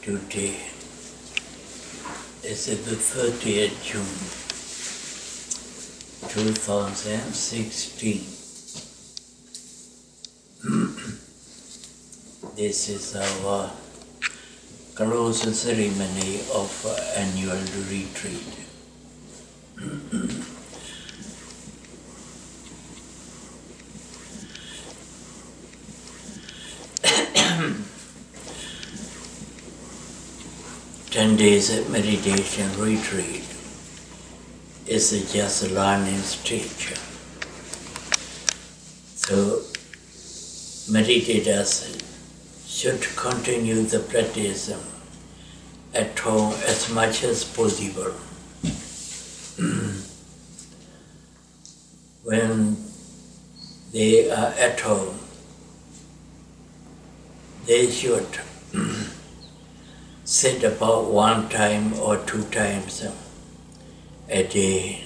Today is the 30th June 2016. This is our closing ceremony of annual retreat. Ten days of meditation retreat is just a learning stage. So meditators should continue the practice at home as much as possible. When they are at home, they should sit about 1 time or 2 times a day.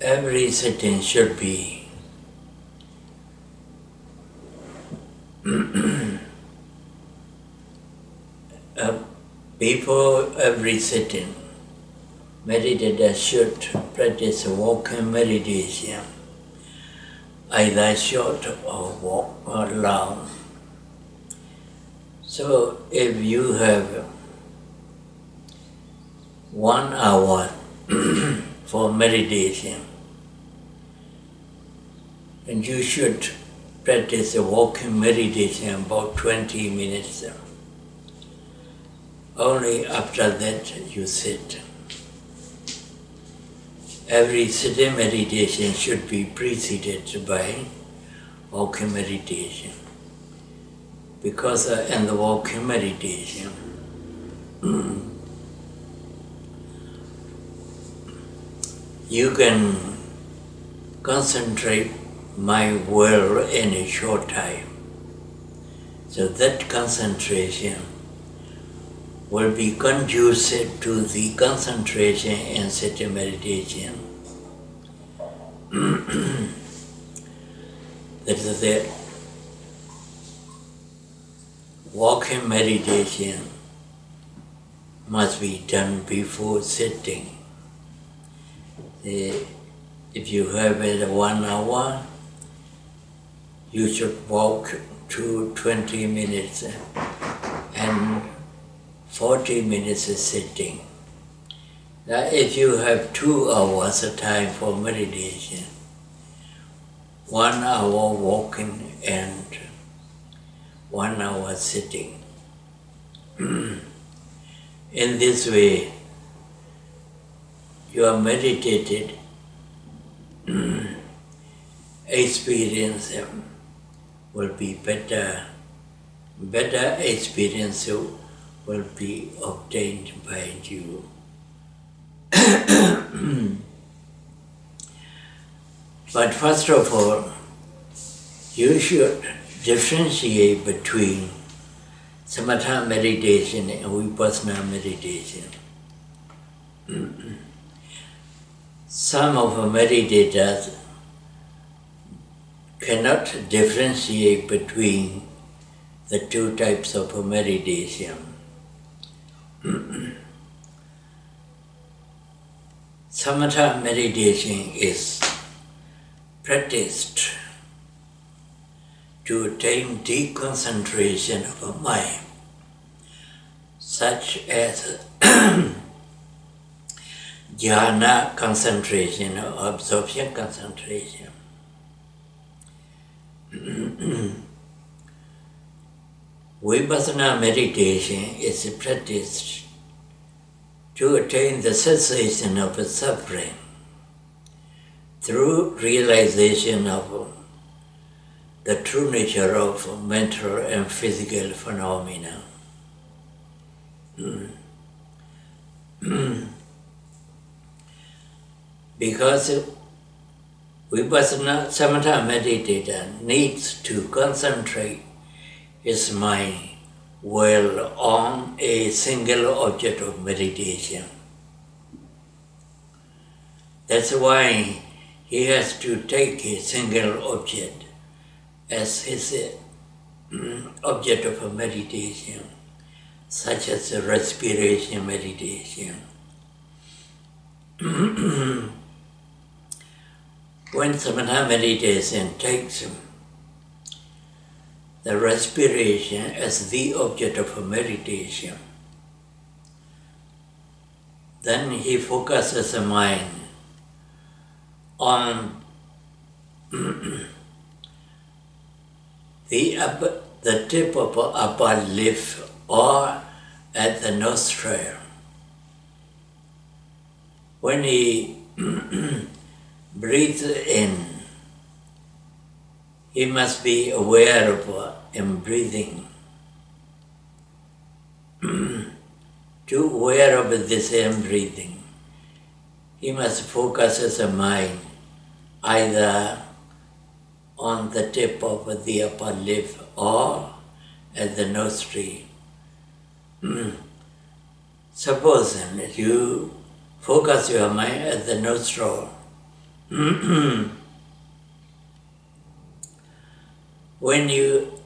Every sitting should be before every sitting, meditators should practice walking meditation, either short or long. So if you have 1 hour for meditation, and you should practice a walking meditation about 20 minutes. Only after that you sit. Every sitting meditation should be preceded by walking meditation. Because in the walking meditation, you can concentrate my will in a short time. So that concentration will be conducive to the concentration in sitting meditation. That is the walking meditation must be done before sitting. If you have it 1 hour, you should walk to 20 minutes and 40 minutes is sitting. Now, if you have 2 hours of time for meditation, 1 hour walking and 1 hour sitting. In this way, your meditated experience will be better. Better experience will be obtained by you. But first of all, you should differentiate between samatha meditation and vipassana meditation. Some of the meditators cannot differentiate between the 2 types of meditation. Samatha meditation is practiced to attain deep concentration of the mind, such as jhana concentration or absorption concentration. Vipassana meditation is practiced to attain the cessation of suffering through realization of the true nature of mental and physical phenomena. Because Vipassana samatha meditator needs to concentrate his mind well on a single object of meditation. That's why he has to take a single object as his object of meditation, such as respiration meditation. When samatha meditation takes the respiration as the object of meditation, then he focuses the mind on the tip of the upper lip or at the nostril. When he breathes in, he must be aware of him breathing. To aware of this breathing, he must focus his mind either on the tip of the upper lip or at the nostril. Suppose that you focus your mind at the nostril. When you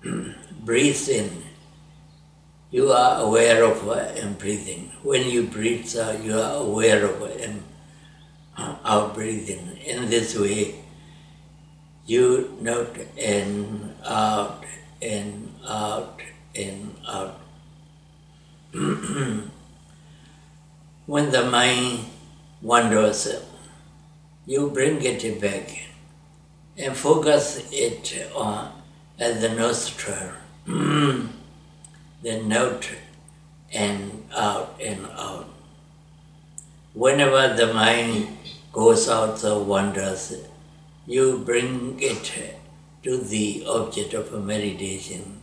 breathe in, you are aware of breathing. When you breathe out, you are aware of out breathing. In this way, you note in, out, in, out, in, out. When the mind wanders, you bring it back and focus it on at the nostril. Then note and out and out. Whenever the mind goes out or wanders, you bring it to the object of meditation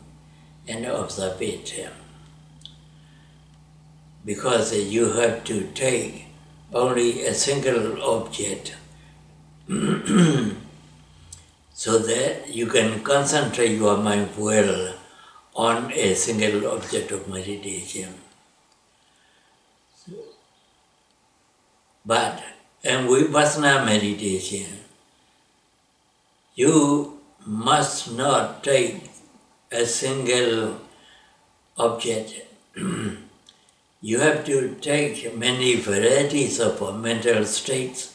and observe it. Because you have to take only a single object so that you can concentrate your mind well on a single object of meditation. But in Vipassana meditation, you must not take a single object. You have to take many varieties of mental states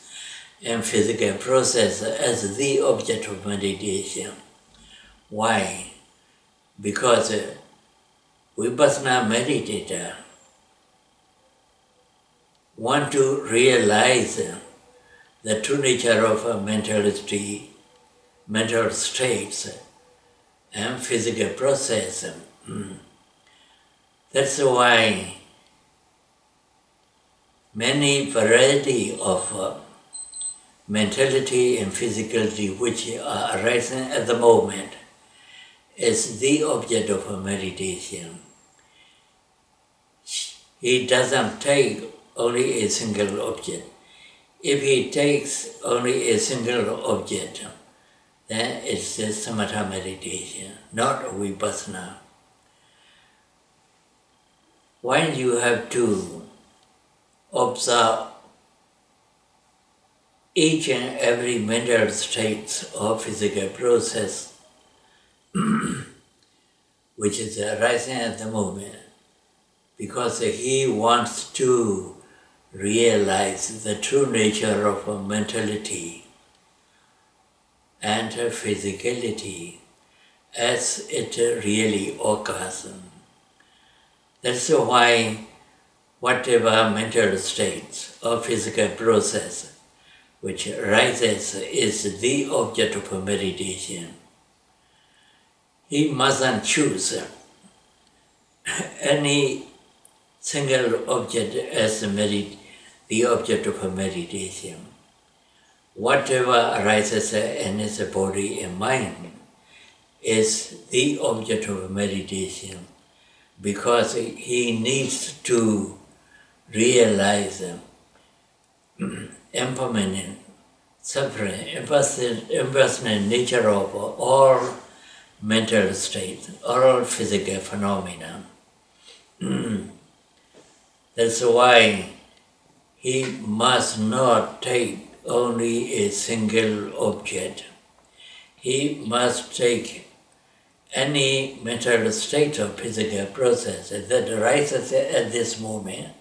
and physical process as the object of meditation. Why? Because Vipassana meditator want to realize the true nature of mental states and physical process. That's why many variety of mentality and physicality which are arising at the moment is the object of meditation. He doesn't take only a single object. If he takes only a single object, then it's just samatha meditation, not vipassana. When you have to observe each and every mental state or physical process which is arising at the moment, because he wants to realize the true nature of mentality and physicality as it really occurs. That's why whatever mental states or physical process which arises is the object of meditation. He mustn't choose any single object as the object of meditation. Whatever arises in his body and mind is the object of meditation, because he needs to realize impermanent, suffering, impersonal nature of all mental states, all physical phenomena. That's why he must not take only a single object. he must take any mental state or physical process that arises at this moment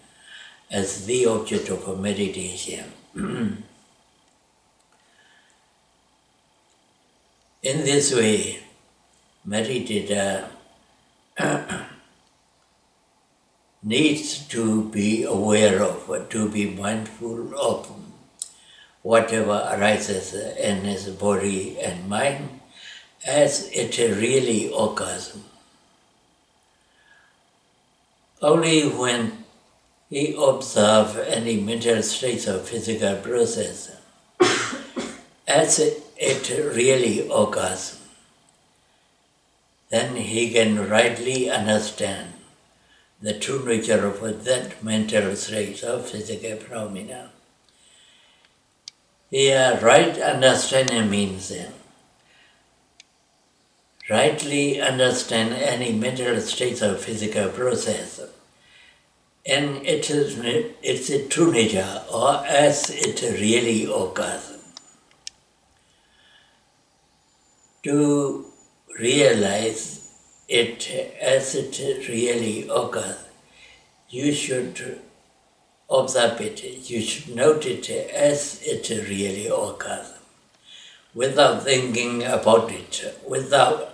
as the object of a meditation. In this way, meditator needs to be aware of, to be mindful of whatever arises in his body and mind as it really occurs. Only when he observes any mental states or physical process as it really occurs, then he can rightly understand the true nature of that mental state or physical phenomena. Here, right understanding means rightly understand any mental state or physical process and its true nature or as it really occurs. To realize it as it really occurs, you should observe it, you should note it as it really occurs, without thinking about it, without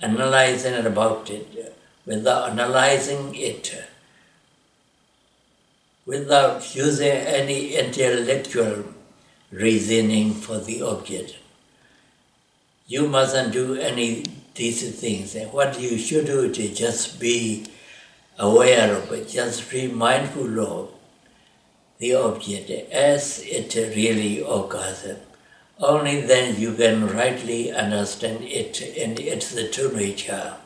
analyzing about it, without analyzing it, without using any intellectual reasoning for the object. You mustn't do any these things. What you should do is just be aware of it, just be mindful of the object as it really occurs. Only then you can rightly understand it and its true nature.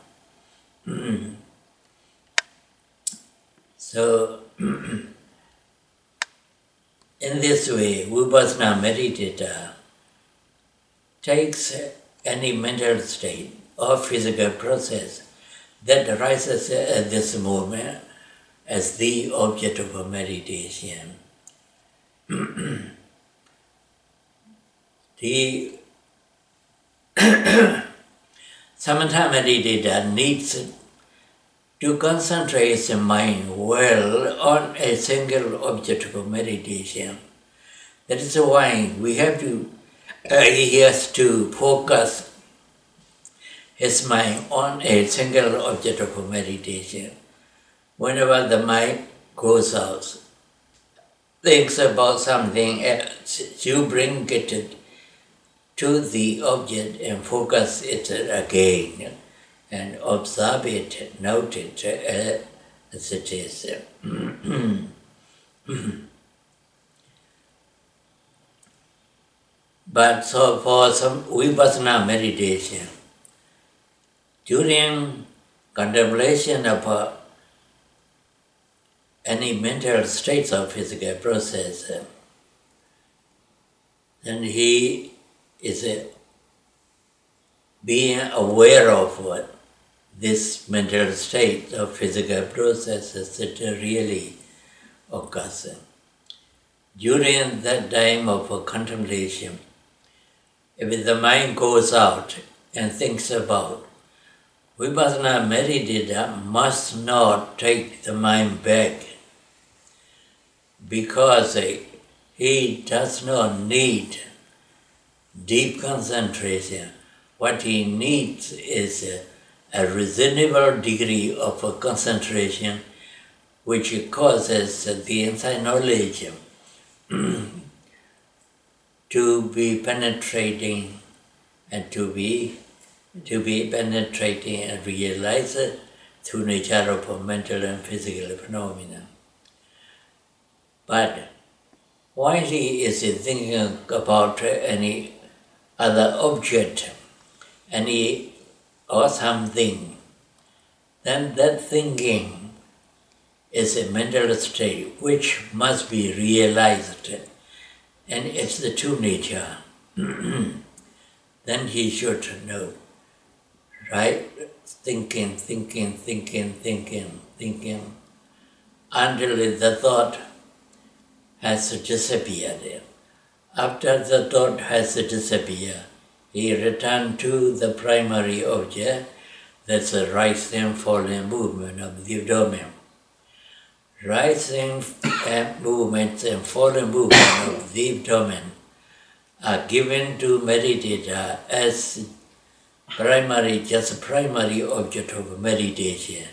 So, in this way, Vipassana meditator takes any mental state or physical process that arises at this moment as the object of a meditation. The samatha meditator needs to concentrate his mind well on a single object of meditation. That is why we have to he has to focus his mind on a single object of meditation. Whenever the mind goes out, thinks about something else, you bring it to the object and focus it again and observe it, note it as it is. But so for some Vipassana meditation, during contemplation of any mental states of physical process, then he is being aware of what this mental state of physical processes that really occurs. During that time of contemplation, if the mind goes out and thinks about, Vipassana meditator must not take the mind back because he does not need deep concentration. What he needs is a reasonable degree of concentration which causes the inside knowledge to be penetrating and to be penetrating and realize the true nature of mental and physical phenomena. But while he is thinking about any other object, any or something, then that thinking is a mental state which must be realized, and it's the true nature. Then he should know, right? Thinking, until the thought has disappeared. After the thought has disappeared, he returned to the primary object, that's the rising, falling movement of the abdomen. Rising movements and falling movement of the abdomen are given to meditator as just a primary object of meditation,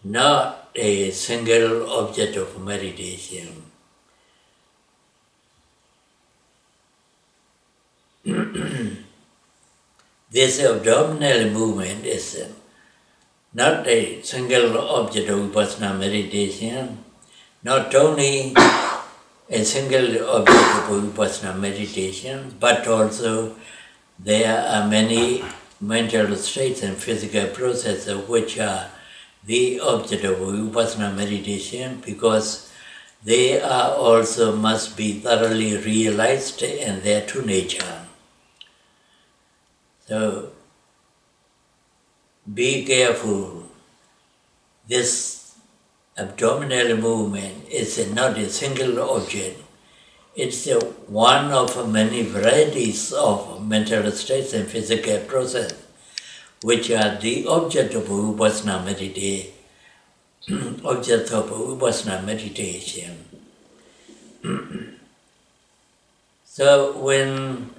not a single object of meditation. This abdominal movement is not a single object of Vipassana meditation, not only a single object of Vipassana meditation, but also there are many mental states and physical processes which are the object of Vipassana meditation, because they are also must be thoroughly realized in their true nature. So, be careful. This abdominal movement is not a single object. It's one of many varieties of mental states and physical processes which are the object of Vipassana meditation. Object of Vipassana meditation. So when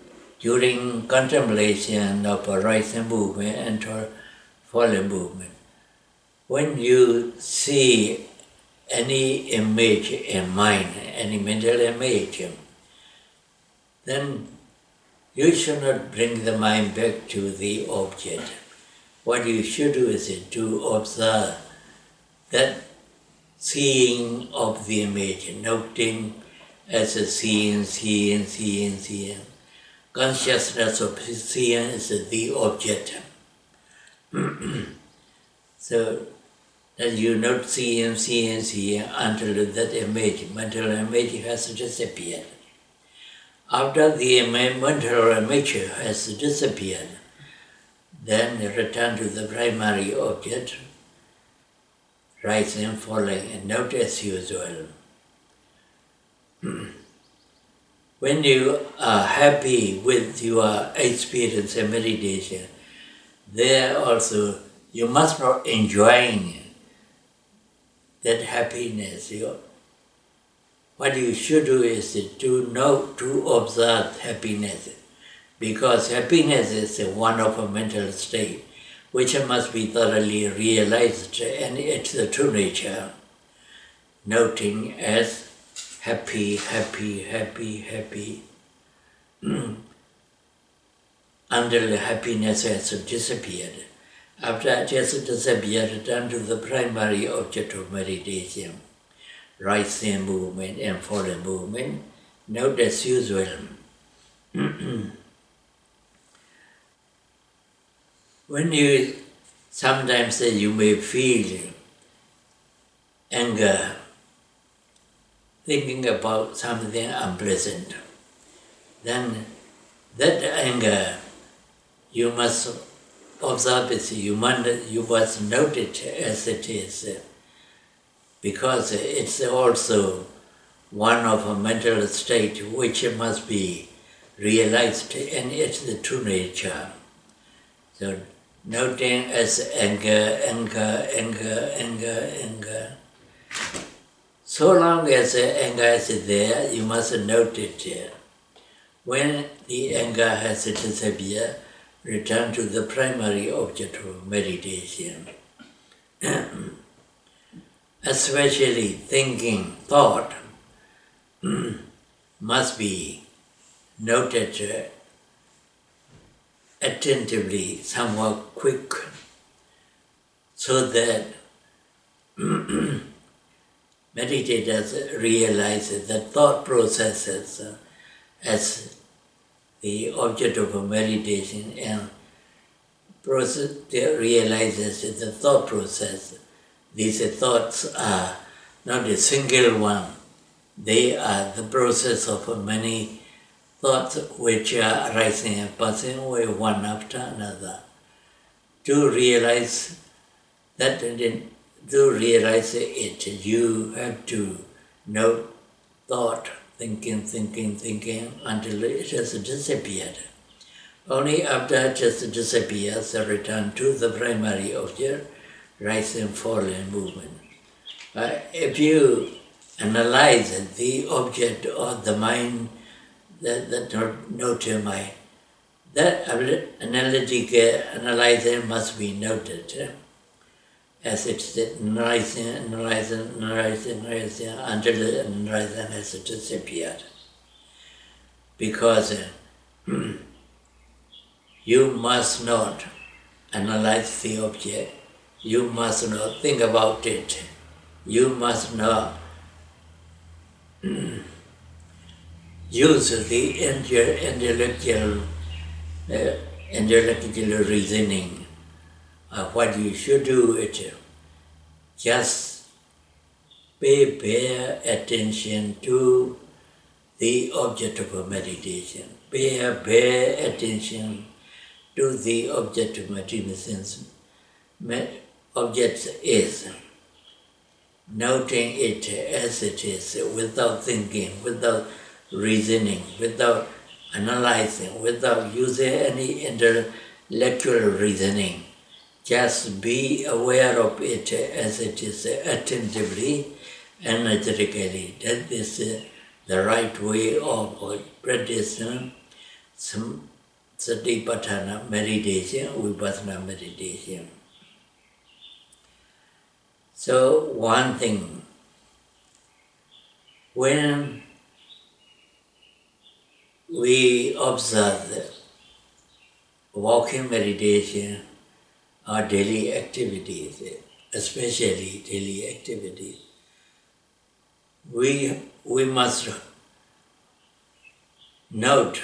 during contemplation of a rising movement and falling movement, when you see any image in mind, any mental image, then you should not bring the mind back to the object. What you should do is to observe that seeing of the image, noting as a seeing. Consciousness of seeing is the object. So that you not seeing until that image, mental image has disappeared. After the mental image has disappeared, then return to the primary object, rising, falling, and note as usual. When you are happy with your experience and meditation, there also you must not enjoy that happiness. What you should do is to observe happiness, because happiness is one of a mental state which must be thoroughly realized, and it's the true nature. Noting as happy, until the happiness has disappeared. After it has disappeared, return to the primary object of meditation, rising movement and falling movement. Note as usual. When you sometimes you may feel anger, thinking about something unpleasant, then that anger you must observe it, you must note it as it is, because it's also one of a mental state which must be realized, and it's the true nature. So noting as anger. So long as the anger is there, you must note it. When the anger has disappeared, return to the primary object of meditation. Especially thinking, thought, must be noted attentively, somewhat quick, so that meditators realize that thought processes as the object of a meditation, and realizes the thought process. These thoughts are not a single one. They are the process of many thoughts which are arising and passing away one after another. To realize that, to realize it, you have to note thought, thinking until it has disappeared. Only after it just disappears, a return to the primary object, rise and fall in movement. If you analyze the object or the mind, the noted mind, that analytical analyzer must be noted as it's analyzing until the analyzer has disappeared. Because you must not analyze the object, you must not think about it, you must not use the intellectual reasoning of what you should do it. Just pay bare attention to the object of meditation. Pay bare attention to the object of meditation. Object is noting it as it is, without thinking, without reasoning, without analyzing, without using any intellectual reasoning. Just be aware of it as it is, attentively, energetically. That is the right way of practicing Satipatthana meditation, Vipassana meditation. So one thing, when we observe walking meditation or daily activities, especially daily activities, we must note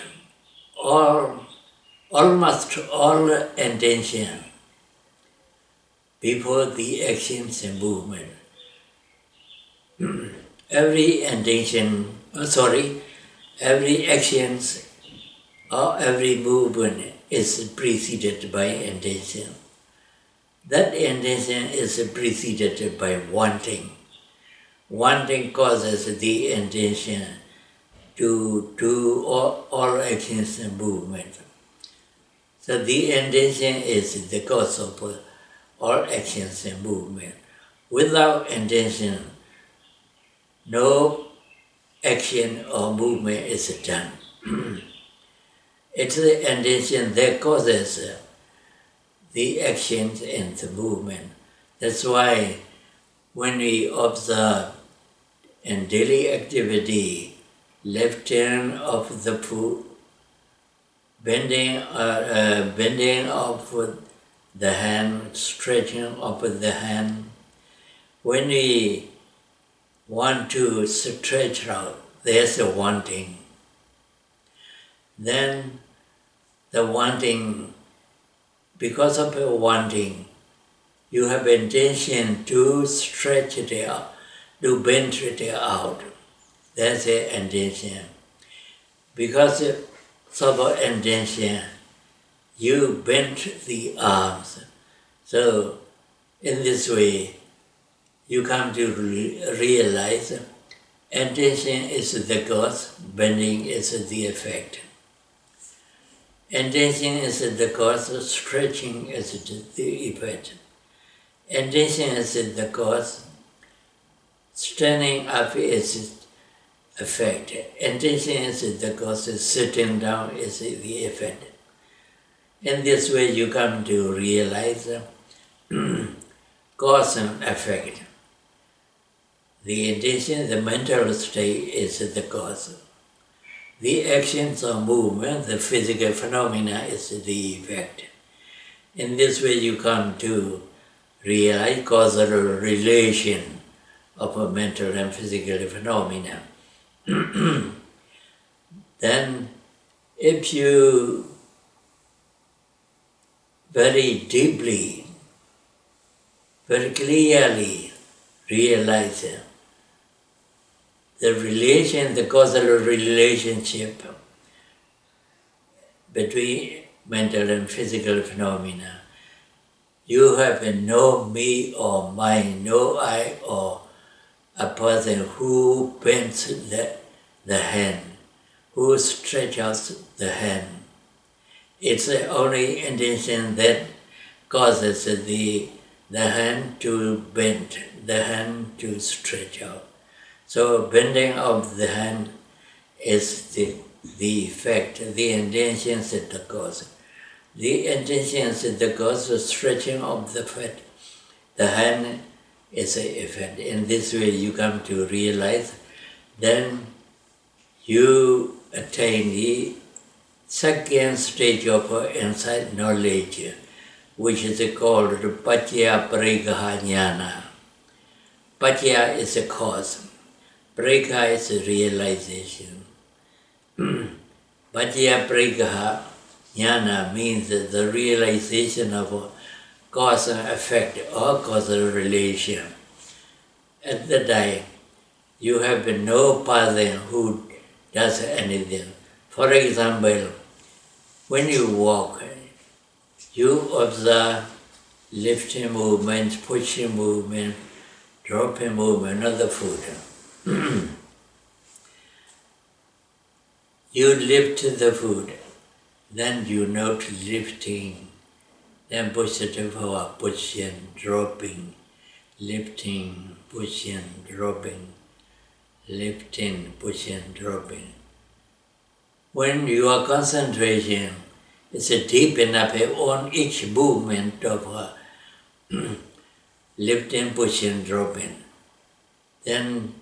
almost all intention before the actions and movement. Every actions or every movement is preceded by intention. That intention is preceded by wanting. Wanting causes the intention to do all actions and movement. So the intention is the cause of all actions and movement. Without intention, no action or movement is done. It's the intention that causes the actions and the movement. That's why when we observe in daily activity, left turn of the foot, bending of the hand, stretching of the hand. When we want to stretch out, there's a wanting. Then the wanting, because of a wanting, you have intention to stretch it out, to bend it out. That's an intention. Because of intention, you bend the arms. So in this way, you come to realize intention is the cause, bending is the effect. Intention is the cause, stretching is the effect. Intention is the cause, standing up is effect. Intention is the cause, sitting down is the effect. In this way you come to realize cause and effect. The intention, the mental state is the cause. The actions or movement, the physical phenomena is the effect. In this way you come to realize causal relation of a mental and physical phenomena. Then if you very deeply, very clearly realize the relation, the causal relationship between mental and physical phenomena, you have no me or mine, no I or a person who bends the hand, who stretches out the hand. It's the only intention that causes the hand to bend, the hand to stretch out. So bending of the hand is the effect, the intention is the cause. The intention is the cause of stretching of the foot. The hand is the effect. In this way you come to realize, then you attain the second stage of insight knowledge, which is called Paccaya Pariggaha Jnana. Paccaya is a cause. Pariggaha is a realization. Paccaya Pariggaha Jnana means the realization of a cause and effect or causal relation. At the time, you have no person who does anything. For example, when you walk, you observe lifting movement, pushing movement, dropping movement of the foot. You lift the foot, then you note lifting, then positive power, pushing, dropping, lifting, pushing, dropping, lifting, pushing, dropping. When your concentration is deep enough on each movement of lifting, pushing, dropping, then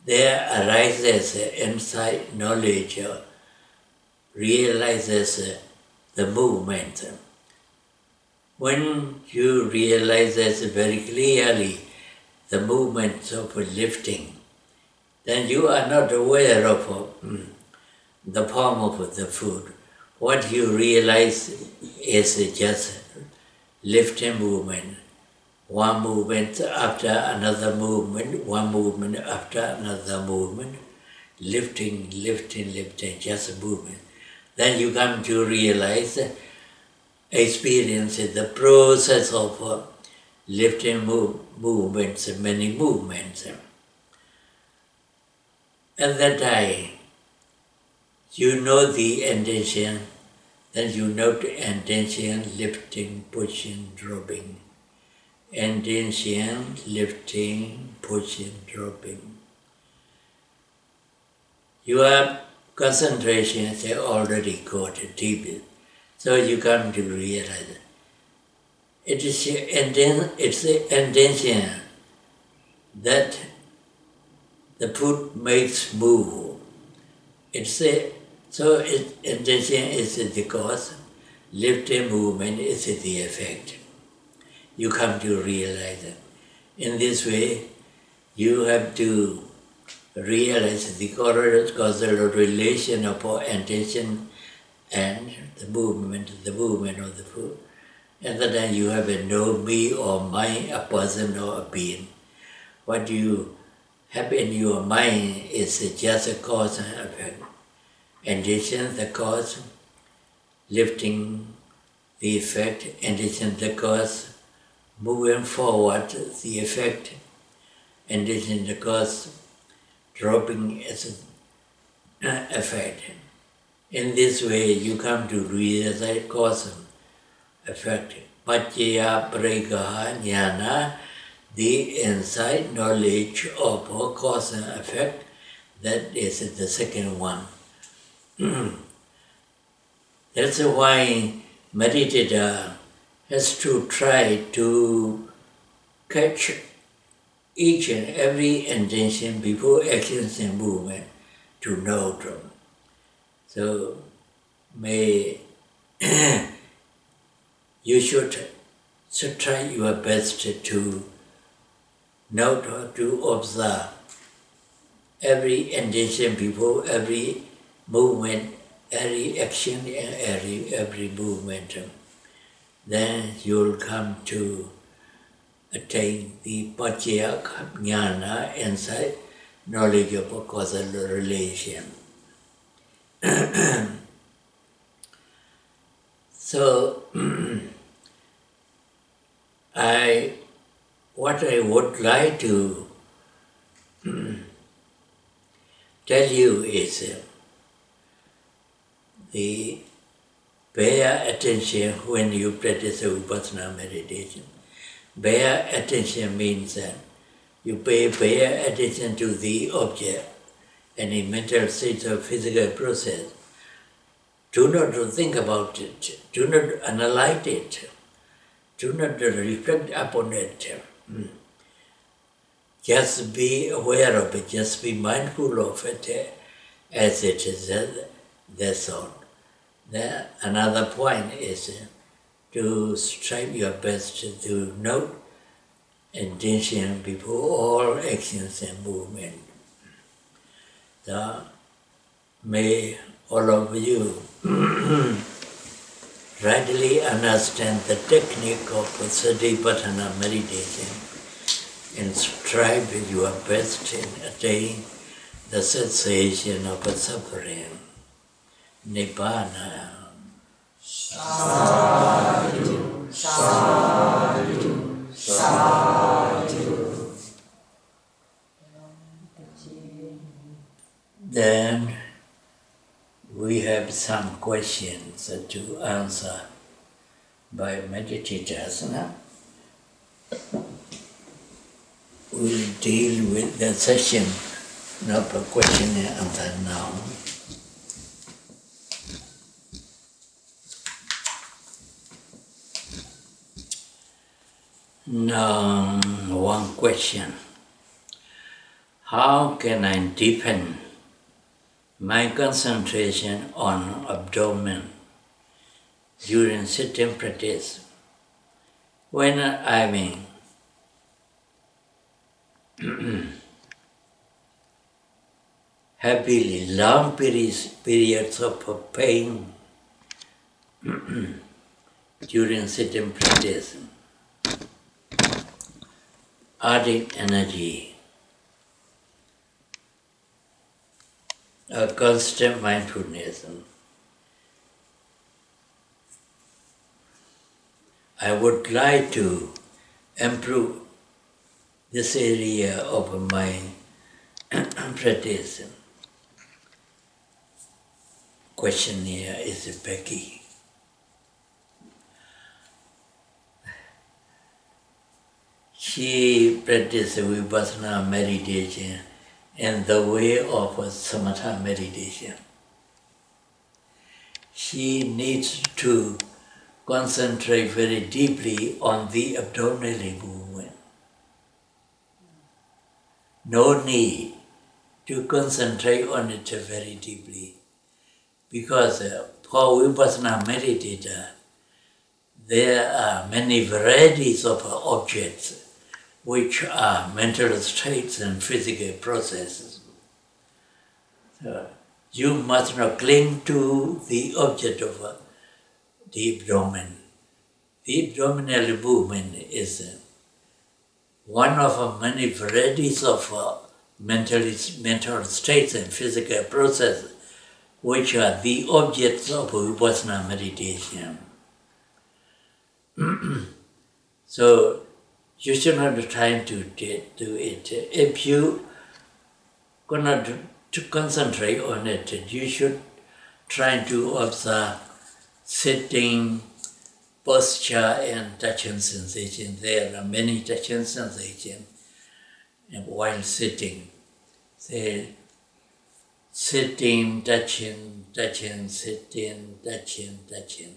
there arises insight knowledge, realizes the movement. When you realize very clearly the movements of lifting, then you are not aware of the form of the foot. What you realize is just lifting movement. One movement after another movement, one movement after another movement, lifting, lifting, lifting, just movement. Then you come to realize, experience the process of lifting movements, many movements. At that time, you know the intention, then you note intention, lifting, pushing, dropping. Intention, lifting, pushing, dropping. Your concentration is already got deep, so you come to realize it's the intention that the foot makes move. Intention is the cause, lifting movement is the effect. You come to realize it. In this way, you have to realize the causal relation of intention and the movement of the foot. And then you have no me or mine, a person or a being. What you have in your mind is just a cause and effect. Intention, the cause, lifting, the effect. Intention, the cause, moving forward, the effect. Intention, the cause, dropping as an effect. In this way, you come to realize cause and effect. Paccaya Pariggaha Jnana, the insight knowledge of cause and effect, that is the second one. That's why meditator has to try to catch each and every intention before actions and movement to know them. So may you should try your best to note or to observe every intention before every movement, every action and every movement. Then you'll come to attain the Paccaya Jnana, insight, knowledge of a causal relation. So, what I would like to tell you is the bare attention when you practice a Vipassana meditation. Bare attention means that you pay bare attention to the object, any mental state or physical process. Do not think about it, do not analyze it, do not reflect upon it. Just be aware of it, just be mindful of it as it is, that's all. Another point is to strive your best to note intention before all actions and movement. So, may all of you rightly understand the technique of Satipatthana meditation and strive your best in attaining the cessation of suffering, Nibbana. Sadhu, sadhu, sadhu. Then we have some questions to answer by meditators. We'll deal with the session, not a question and answer now. Now, one question. How can I deepen my concentration on abdomen during sitting practice when I'm in happily long periods of pain during sitting practice, adding energy, a constant mindfulness. I would like to improve this area of my practice. Question here is Becky. She practiced Vipassana meditation in the way of samatha meditation. She needs to concentrate very deeply on the abdominal movement. No need to concentrate on it very deeply, because for Vipassana meditator, there are many varieties of objects which are mental states and physical processes. So you must not cling to the object of the abdomen. The abdominal movement is one of many varieties of mental states and physical processes which are the objects of Vipassana meditation. So you should not have time to do it. If you cannot to concentrate on it, you should try to observe sitting, posture and touching sensation. There are many touching sensations while sitting. Say, sitting, touching, touching, sitting, touching, touching.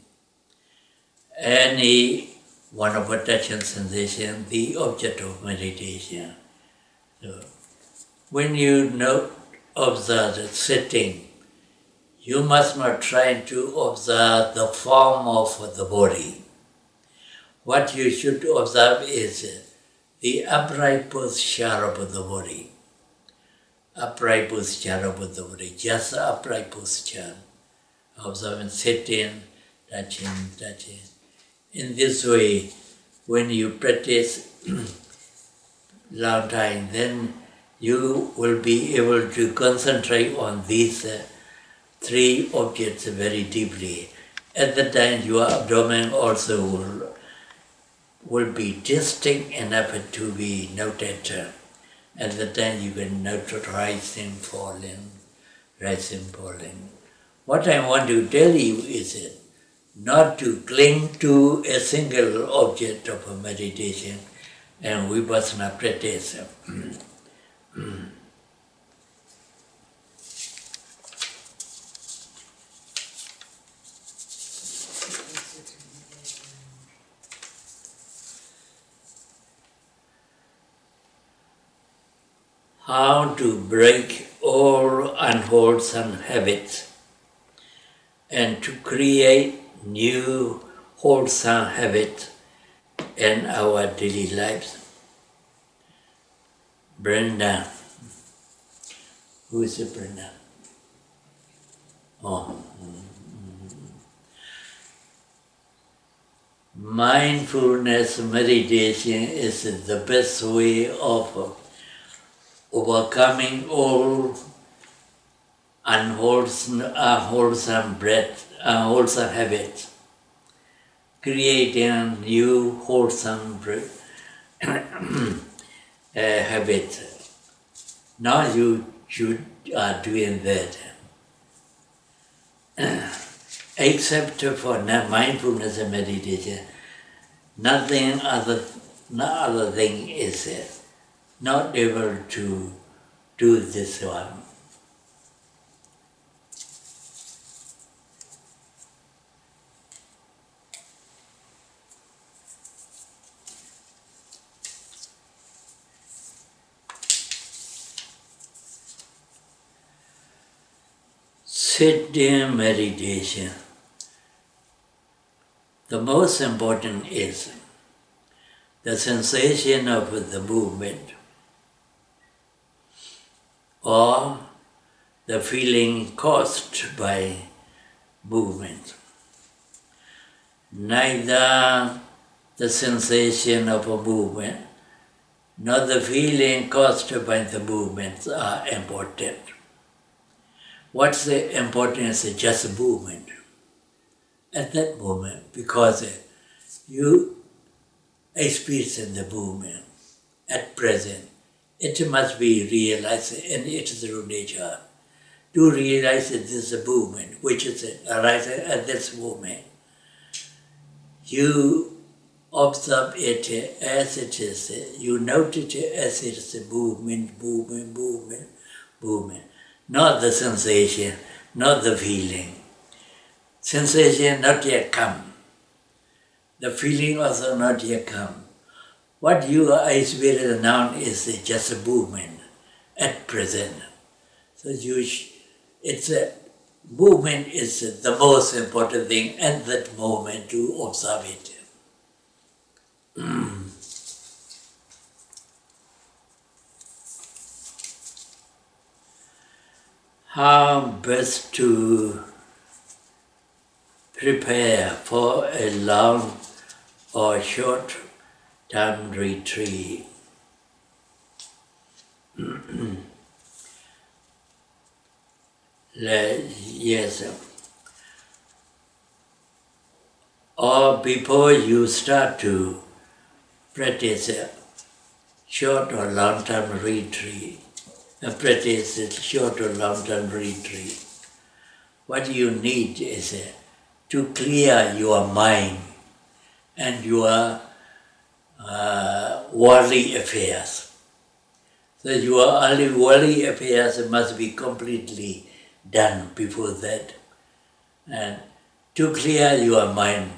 Any one of a touching sensation, the object of meditation. So, when you observe the sitting, you must not try to observe the form of the body. What you should observe is the upright posture of the body. Upright posture of the body, just upright posture. Observing sitting, touching, touching. In this way, when you practice long time, then you will be able to concentrate on these three objects very deeply. At the time, your abdomen also will be distinct enough to be noted. At the time, you can note rising, falling, What I want to tell you is not to cling to a single object of a meditation and Vipassana practice. How to break all unwholesome habits and to create new wholesome habits in our daily lives. Brenda. Who is it, Brenda? Oh. Mindfulness meditation is the best way of overcoming all unwholesome habits, creating new wholesome habits. Now you are doing that. Except for mindfulness and meditation, nothing other thing is not able to do this one. Sitting meditation. The most important is the sensation of the movement or the feeling caused by movement. Neither the sensation of a movement nor the feeling caused by the movements are important. What's the importance is just movement at that moment, because you experience the movement at present. It must be realized in its true nature. To realize that this is a movement which is arising at this moment, you observe it as it is, you note it as it is a movement, not the sensation, not the feeling. Sensation not yet come. The feeling also not yet come. What you are experiencing now is just a movement at present. So movement is the most important thing at that moment to observe it. How best to prepare for a long or short term retreat. Yes. Or before you start to practice a short or long term retreat, what you need is to clear your mind and your worldly affairs. So your worldly affairs must be completely done before that. And to clear your mind,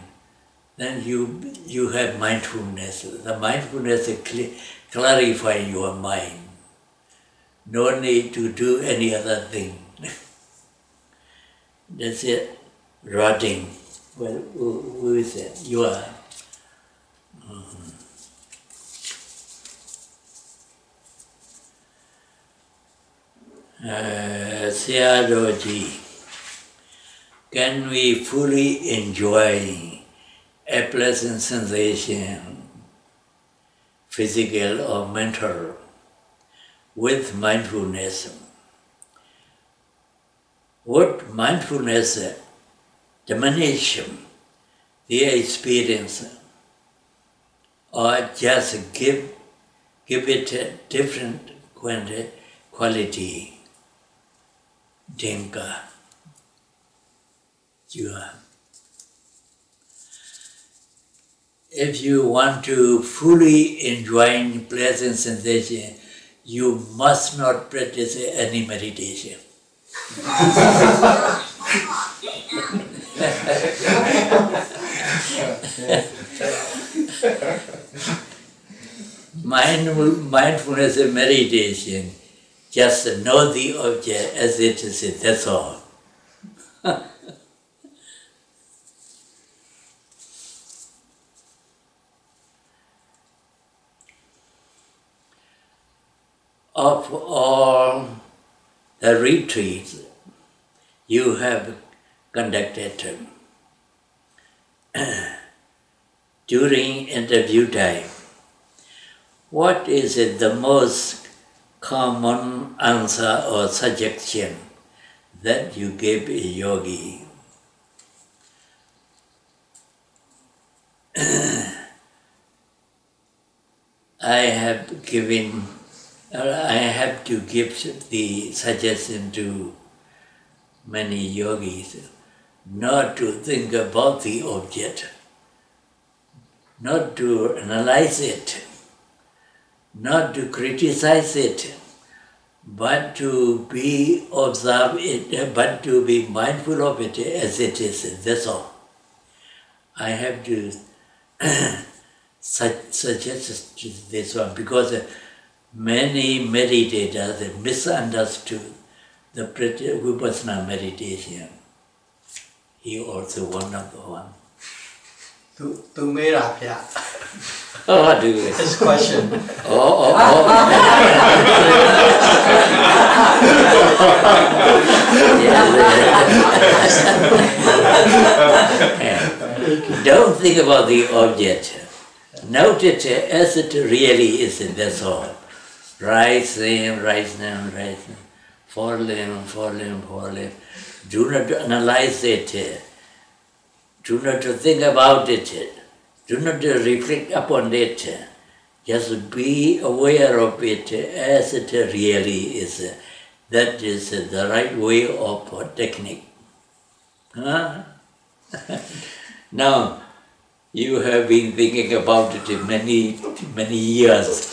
then you have mindfulness. The mindfulness clarify your mind. No need to do any other thing. That's it. Rotting. Well, who is it? You are. Sayadawgyi. Can we fully enjoy a pleasant sensation, physical or mental, with mindfulness? Would mindfulness diminish the experience or just give it a different quality? Dhamma. If you want to fully enjoy pleasant sensation, you must not practice any meditation. Mindfulness and meditation, just know the object as it is, that's all. Of all the retreats you have conducted during interview time, what is the most common answer or suggestion that you give a yogi? I have to give the suggestion to many yogis not to think about the object, not to analyze it, not to criticize it, but to be observe it, but to be mindful of it as it is. That's all. I have to suggest this one because many meditators misunderstood the Vipassana meditation. He also one of the one. To Mera Pya. Oh, do it. His question. Don't think about the object. Note it as it really is, that's all. Rising, falling. Do not analyze it. Do not think about it. Do not reflect upon it. Just be aware of it as it really is. That is the right way of technique. Huh? Now, you have been thinking about it many years.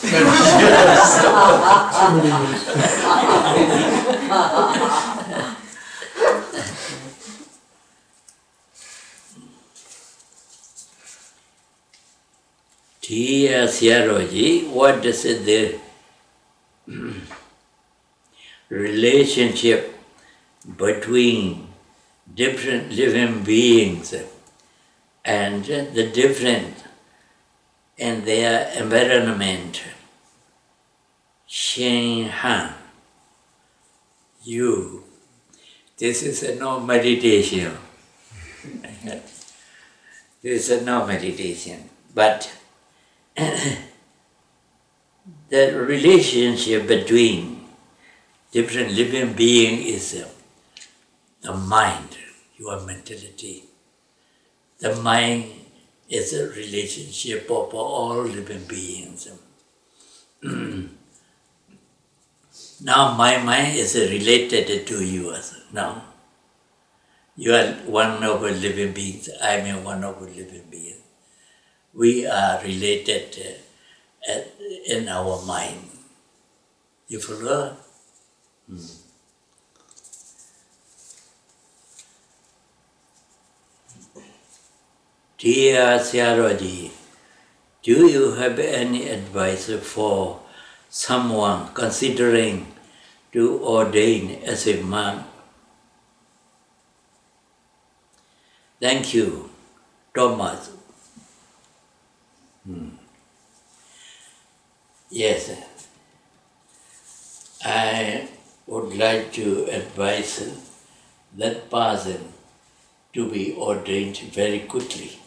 Chanmyay Sayadawgyi, what does the relationship between different living beings and the different in their environment? Shin Han, you. This is no meditation. This is no meditation. But the relationship between different living beings is the mind, your mentality. The mind is a relationship of all living beings. Now my mind is related to yours. Now you are one of the living beings, I am one of the living beings. We are related in our mind. You follow? Dear Sayadawgyi, do you have any advice for someone considering to ordain as a monk? Thank you, Thomas. Yes, I would like to advise that person to be ordained very quickly.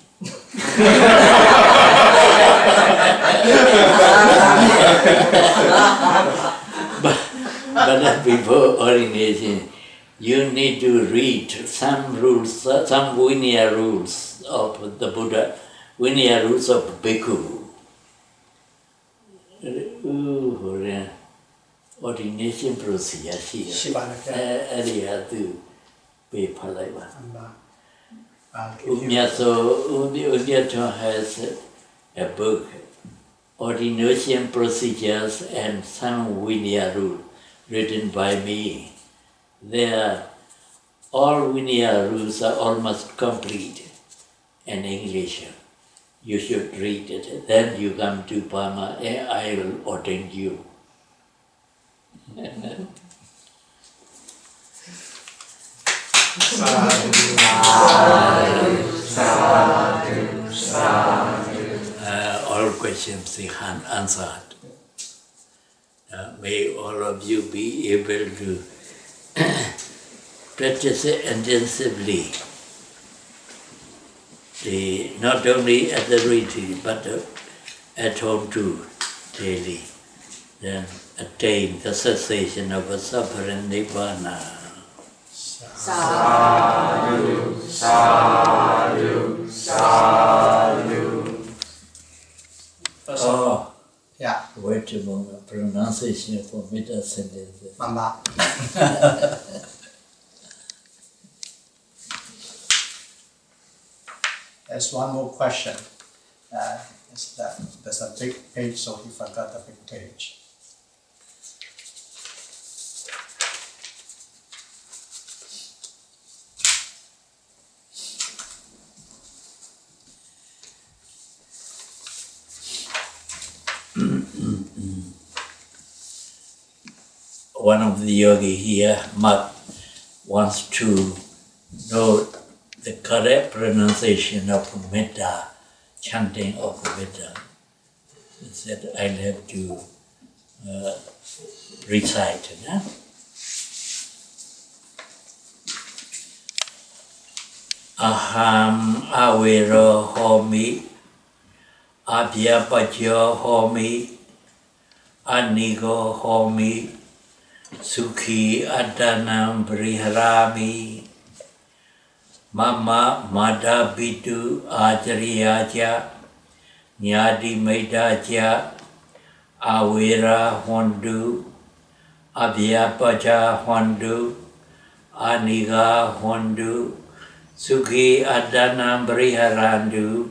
But before ordination, you need to read some rules, some Vinaya rules of the Buddha, Vinaya rules of Bhikkhu. Ordination procedure. Umyato has a book, Ordination Procedures and Some Vinaya Rules, written by me. All Vinaya rules are almost complete in English. You should read it. Then you come to Burma, and I will ordain you. All questions answered. May all of you be able to practice it intensively. Not only at the retreat, but at home too, daily. Then attain the cessation of suffering Nibbana. Sadhu, sadhu, sadhu. Yeah. Wait a moment, pronunciation for middle sentences. Mama. There's one more question. There's a big page, so he forgot the big page. One of the yogi here, Mark, wants to know the correct pronunciation of metta, chanting of metta. He said, I'll have to recite it. Huh? Aham avero homi, abhyapajyo homi, anigo homi, Sukhi adanam briharami Mama madabitu ajariyaja Nyadi maidaja Awira hondu Abhyapaja hondu Aniga hondu Sukhi adanam briharandu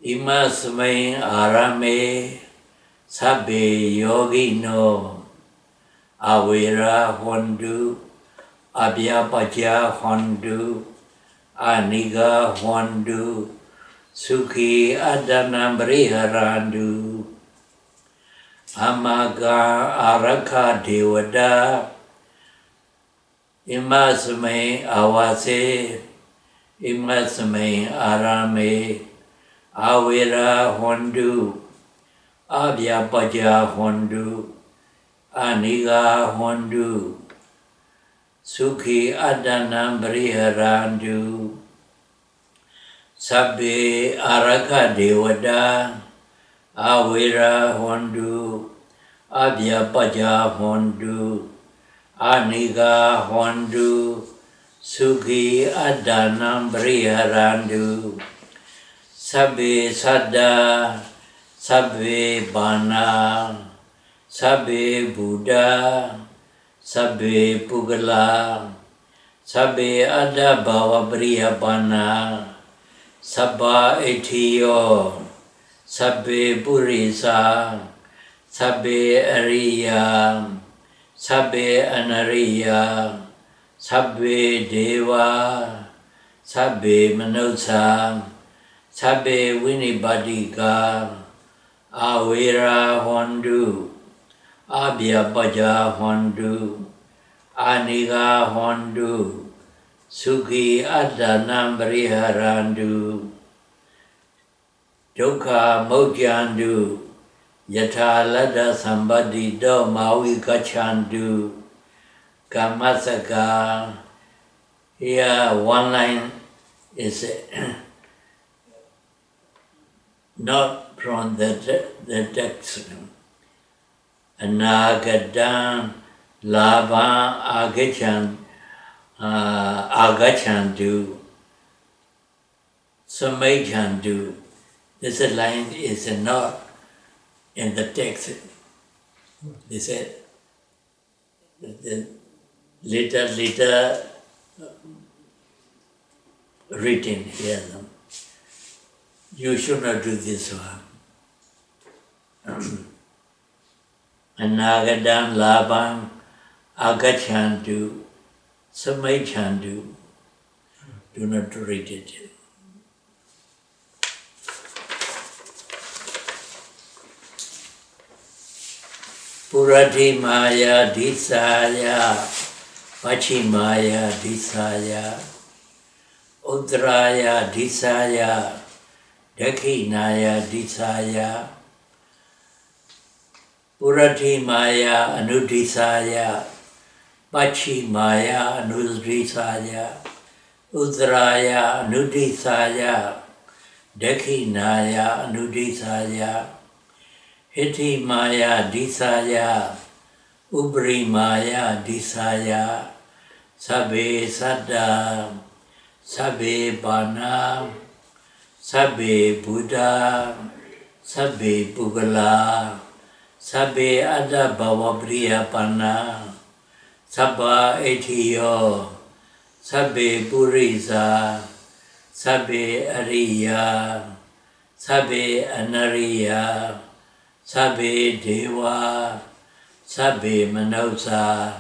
Imasmai arame Sabbe yogino Avira hondu, Abhyapaja hondu, Aniga hondu, Sukhi adanam briharandu, Amaga araka devada, Imasme awase, Imasme arame, Avira hondu, Abhyapaja hondu, Aniga hondu, Sukhi adanam briharandu, Sabbe araka devada, Avira hondu, Abhyapaja hondu, Aniga hondu, Sukhi adanam briharandu, Sabbe sada, Sabbe bana, Sabbe Buddha, Sabbe Pugala, Sabbe Ada Bhava Briyabana, Sabba Etiyo, Sabbe Purisa, Sabbe Ariya, Sabbe Anariya, Sabbe Deva, Sabbe Manusa, Sabbe Vinibadika, Avira hondu, Abhyapaja hondu, Aniga hondu, Sukhi adanam briharandu, Dukkha mojandu, Yatha lada sambadi do mawi kachandu, Kamasaka. Here one line is not from the text. Anagadam lava agachandu samajhandu. This line is not in the text. They said the later written here. You should not do this one. Anagadam labam agachantu samaichantu. Do not read it. Purati maya disaya pachimaya disaya udraya disaya dakhinaya disaya Purati maya anudisaya pachimaya anudisaya udraya anudisaya dakhinaya anudisaya Hiti maya disaya, ubri maya disaya, sabe sada, sabe bana, sabe buddha, sabe bugala, sabe ada bawabriya pana, sabba etiyo, sabe purisa, sabe ariya, sabe anariya, Sabe Deva, Sabe Manausa,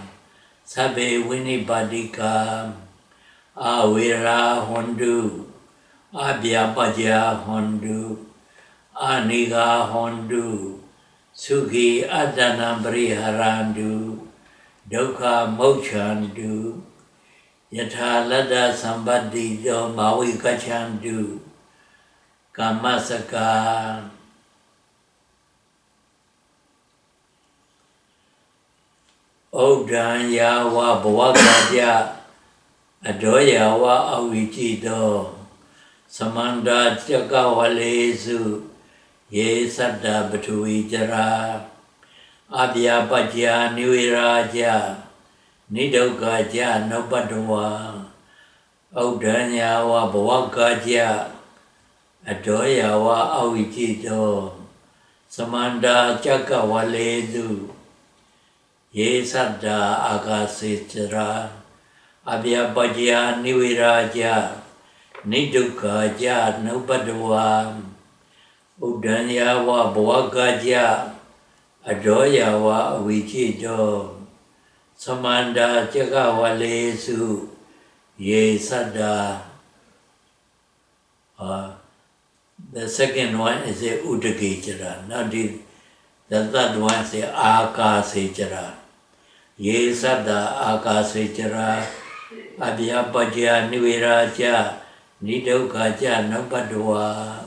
Sabe Winibadika, Awira Hondu, Abhyapaja Hondu, Aniga Hondu, Sugi Adanambri Harandu, Doka Mochandu, Yatha Lada Sambadi Do Maui Kachandu, Kamasaka, Odan Yawa Bwagaja Adoyawa Awijido Samanda Chakawalesu Ye Sadda Batuijara Abhyapaja Niwiraja Nidogaja Nobadwa Odan Yawa Bwagaja Adoyawa Awijido Samanda Chakawalesu Ye Sadda Agasitra Abhyapaja Niwiraja Nidukaja Nubadwa Udanyawa Bwagaja Adoyawa Vijido Samanda Chakawalesu Ye Sadda. The second one is a Udagijara. Now the third one is a Akasijara. Ye Sadda Akasijara Abhyapaja Niviraja Nidokaja Nabadwa